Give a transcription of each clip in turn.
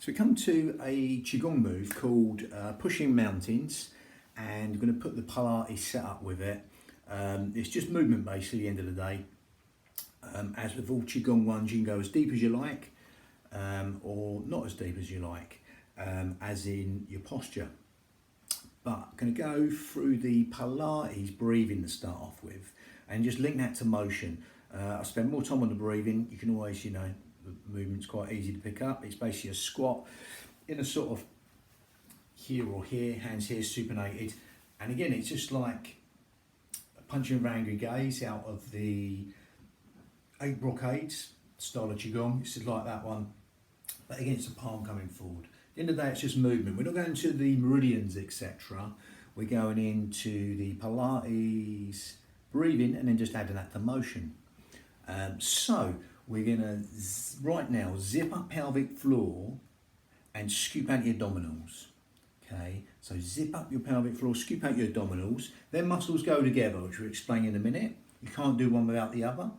So we come to a Qigong move called pushing mountains, and we're going to put the Pilates set up with it. It's just movement basically at the end of the day. As with all Qigong ones, you can go as deep as you like, or not as deep as you like, as in your posture. But I'm going to go through the Pilates breathing to start off with, and just link that to motion. I spend more time on the breathing. You can always, the movement's quite easy to pick up. It's basically a squat in a sort of here or here, hands here, supinated. And again, it's just like punching of angry gaze out of the 8 brocades style of Qigong. It's just like that one. But again, it's a palm coming forward. At the end of the day, it's just movement. We're not going to the meridians, etc. We're going into the Pilates breathing and then just adding that to motion. So we're going to, right now, zip up pelvic floor and scoop out your abdominals. Okay, so zip up your pelvic floor, scoop out your abdominals. Their muscles go together, which we'll explain in a minute. You can't do one without the other.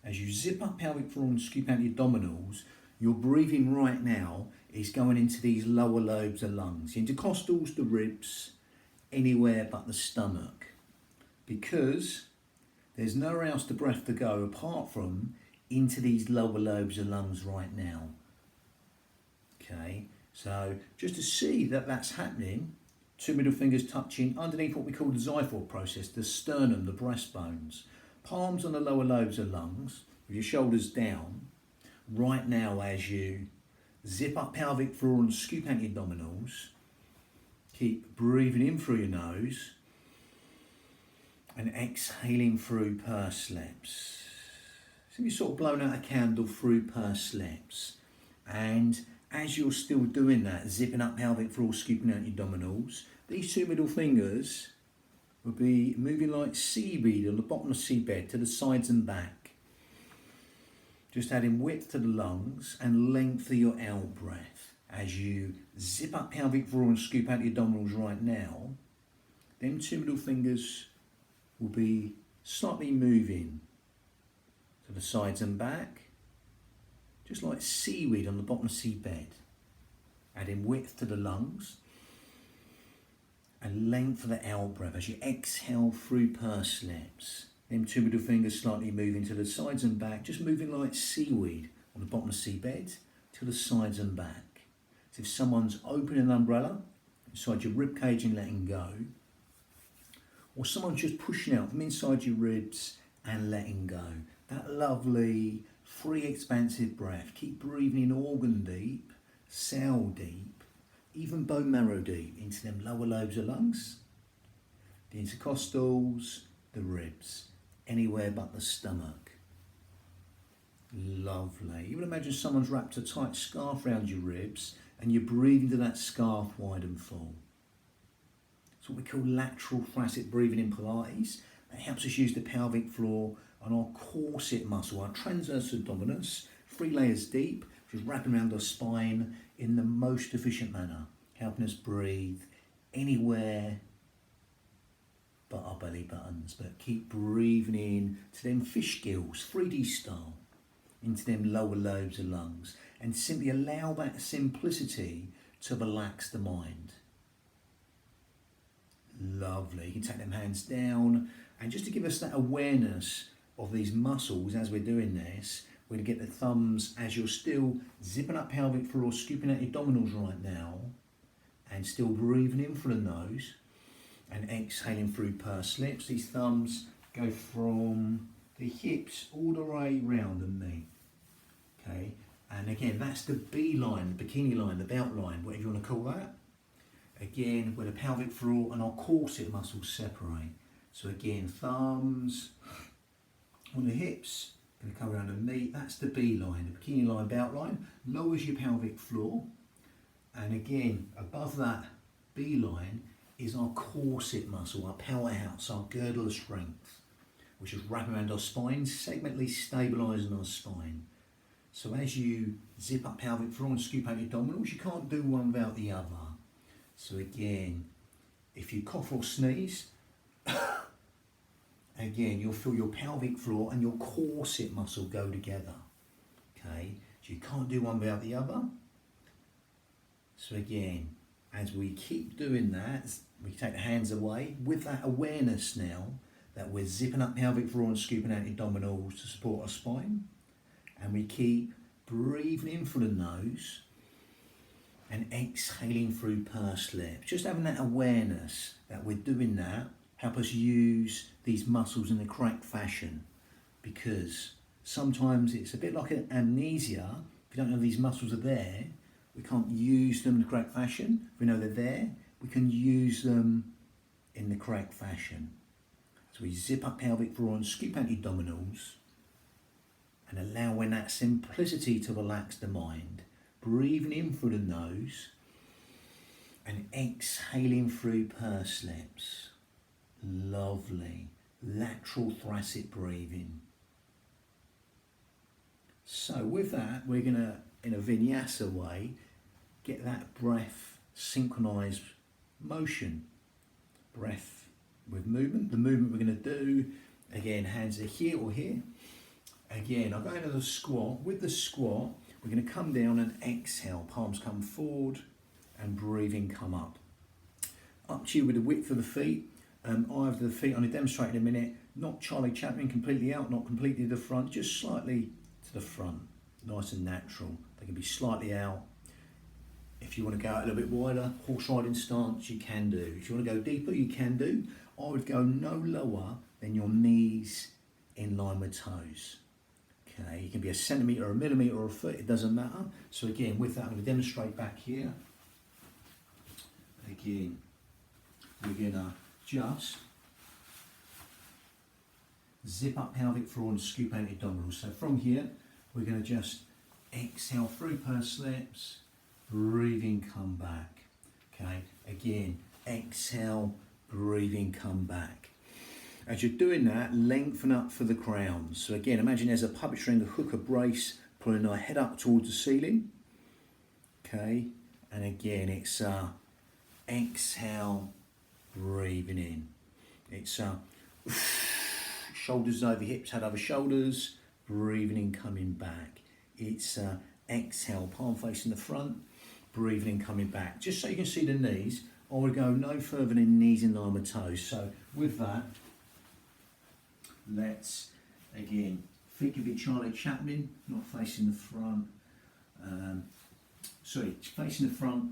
As you zip up pelvic floor and scoop out your abdominals, your breathing right now is going into these lower lobes of lungs, intercostals, the ribs, anywhere but the stomach. Because there's nowhere else the breath to go apart from into these lower lobes of lungs right now. Okay, so just to see that that's happening, 2 middle fingers touching underneath what we call the xiphoid process, the sternum, the breastbones, palms on the lower lobes of lungs, with your shoulders down. Right now, as you zip up pelvic floor and scoop out your abdominals, keep breathing in through your nose and exhaling through pursed lips. So you're sort of blowing out a candle through pursed lips. And as you're still doing that, zipping up pelvic floor, scooping out your abdominals, these 2 middle fingers will be moving like seaweed on the bottom of the seabed to the sides and back. Just adding width to the lungs and length of your out breath. As you zip up pelvic floor and scoop out your abdominals right now, them 2 middle fingers will be slightly moving to the sides and back, just like seaweed on the bottom of the seabed. Adding width to the lungs and length of the out breath as you exhale through pursed lips. Them 2 middle fingers slightly moving to the sides and back, just moving like seaweed on the bottom of the seabed to the sides and back. As if someone's opening an umbrella inside your rib cage and letting go, or someone's just pushing out from inside your ribs and letting go. That lovely, free, expansive breath. Keep breathing in organ deep, cell deep, even bone marrow deep into them lower lobes of lungs, the intercostals, the ribs, anywhere but the stomach. Lovely. You would imagine someone's wrapped a tight scarf around your ribs and you're breathing to that scarf wide and full. It's what we call lateral thoracic breathing in Pilates. That helps us use the pelvic floor and our corset muscle, our transverse abdominis, 3 layers deep, which is wrapping around our spine in the most efficient manner, helping us breathe anywhere but our belly buttons. But keep breathing in to them fish gills, 3D style, into them lower lobes of lungs, and simply allow that simplicity to relax the mind. Lovely. You can take them hands down, and just to give us that awareness of these muscles as we're doing this, we're going to get the thumbs as you're still zipping up pelvic floor, scooping out your abdominals right now, and still breathing in through the nose and exhaling through pursed lips. These thumbs go from the hips all the way round the knee. Okay, and again, that's the B line, the bikini line, the belt line, whatever you want to call that. Again, where the pelvic floor and our corset muscles separate. So again, thumbs on the hips, going to come around the knee. That's the B line, the bikini line, belt line. Lowers your pelvic floor. And again, above that B line is our corset muscle, our powerhouse, our girdle of strength, which is wrapping around our spine, segmentally stabilising our spine. So as you zip up pelvic floor and scoop out your abdominals, you can't do one without the other. So again, if you cough or sneeze, again, you'll feel your pelvic floor and your corset muscle go together. Okay, so you can't do one without the other. So again, as we keep doing that, we take the hands away with that awareness now that we're zipping up pelvic floor and scooping out abdominals to support our spine. And we keep breathing in through the nose and exhaling through pursed lips. Just having that awareness that we're doing that help us use these muscles in the correct fashion, because sometimes it's a bit like an amnesia. If you don't know these muscles are there, we can't use them in the correct fashion. If we know they're there, we can use them in the correct fashion. So we zip up pelvic floor and scoop out abdominals and allowing that simplicity to relax the mind. Breathing in through the nose and exhaling through pursed lips. Lovely. Lateral thoracic breathing. So with that, we're going to, in a vinyasa way, get that breath synchronized motion. Breath with movement. The movement we're going to do, again, hands are here or here. Again, I'll go into the squat. With the squat, we're going to come down and exhale. Palms come forward and breathing come up. Up to you with the width of the feet. Either the feet, I'm going to demonstrate in a minute. Not Charlie Chaplin completely out, not completely to the front, just slightly to the front. Nice and natural. They can be slightly out. If you want to go out a little bit wider, horse riding stance, you can do. If you want to go deeper, you can do. I would go no lower than your knees in line with toes. Okay, you can be a centimetre, a millimetre or a foot, it doesn't matter. So again, with that, I'm going to demonstrate back here. Again, we're going to just zip up pelvic floor and scoop out abdominals. So from here, we're going to just exhale through pursed lips, breathing, come back. Okay, again, exhale, breathing, come back. As you're doing that, lengthen up for the crown. So again, imagine there's a puppet string, a hook, a brace, pulling our head up towards the ceiling. Okay, and again, it's exhale, breathing in. It's shoulders over hips, head over shoulders, breathing in, coming back. It's exhale, palm facing the front, breathing in, coming back. Just so you can see the knees, I would go no further than knees in line with toes. So with that, let's, again, feet can be Charlie Chaplin, not facing the front. Sorry, facing the front,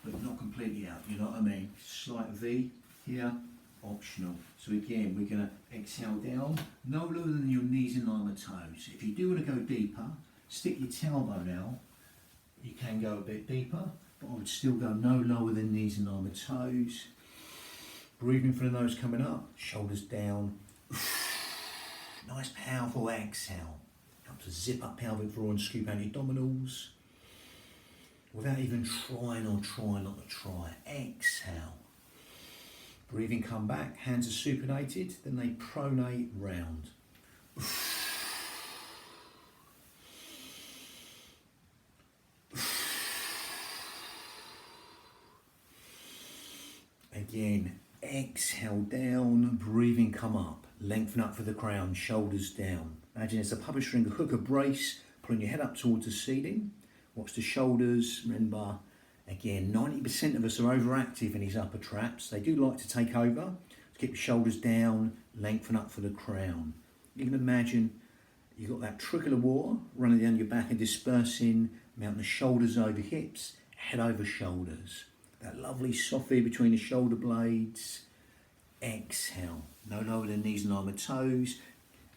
but not completely out, you know what I mean? Slight V here, optional. So again, we're going to exhale down, no lower than your knees in line with toes. If you do want to go deeper, stick your tailbone out. You can go a bit deeper, but I would still go no lower than knees in line with toes. Breathing through the nose coming up, shoulders down. Nice powerful exhale. Help to zip up pelvic floor and scoop out abdominals. Without even trying or trying not to try. Exhale. Breathing come back, hands are supinated, then they pronate round. Again, exhale down, breathing come up. Lengthen up for the crown, shoulders down. Imagine it's a puppet string, a hook, a brace, pulling your head up towards the ceiling. Watch the shoulders. Remember, again, 90% of us are overactive in these upper traps. They do like to take over. Keep your shoulders down, lengthen up for the crown. You can imagine you've got that trickle of water running down your back and dispersing, mounting the shoulders over hips, head over shoulders. That lovely soft V between the shoulder blades. Exhale, no lower than knees in line with toes.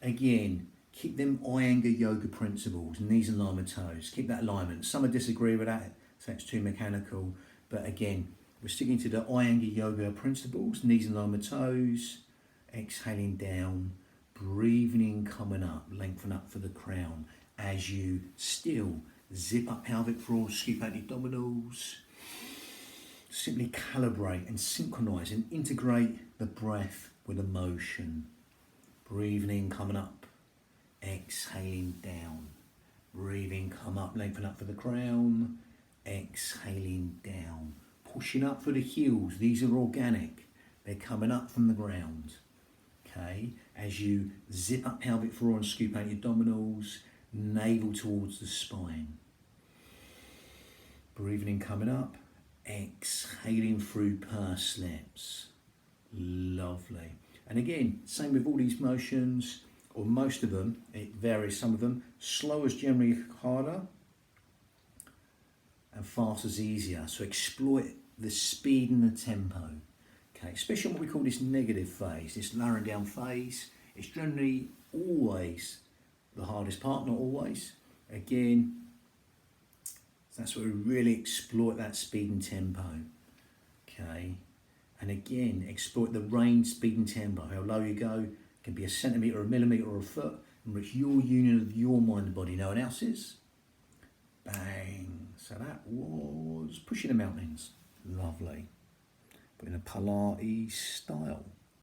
Again, keep them Iyengar yoga principles, knees in line with toes. Keep that alignment. Some disagree with that, so it's too mechanical. But again, we're sticking to the Iyengar yoga principles, knees in line with toes. Exhaling down, breathing in, coming up, lengthen up for the crown. As you still zip up pelvic floor, scoop out the abdominals. Simply calibrate and synchronize and integrate the breath with the motion. Breathing in, coming up. Exhaling down. Breathing, come up, lengthen up for the crown. Exhaling down. Pushing up for the heels. These are organic. They're coming up from the ground. Okay, as you zip up pelvic floor and scoop out your abdominals, navel towards the spine. Breathing in, coming up. exhaling through pursed lips. Lovely. And again, same with all these motions, or most of them, it varies, some of them. Slow is generally harder and fast is easier. So exploit the speed and the tempo. Okay, especially what we call this negative phase, this lowering down phase. It's generally always the hardest part, not always. Again, that's where we really exploit that speed and tempo. Okay, and again, exploit the range, speed and tempo. How low you go, it can be a centimetre, a millimetre or a foot, in which your union of your mind and body, no one else's. Bang. So that was pushing the mountains. Lovely. But in a Pilates style.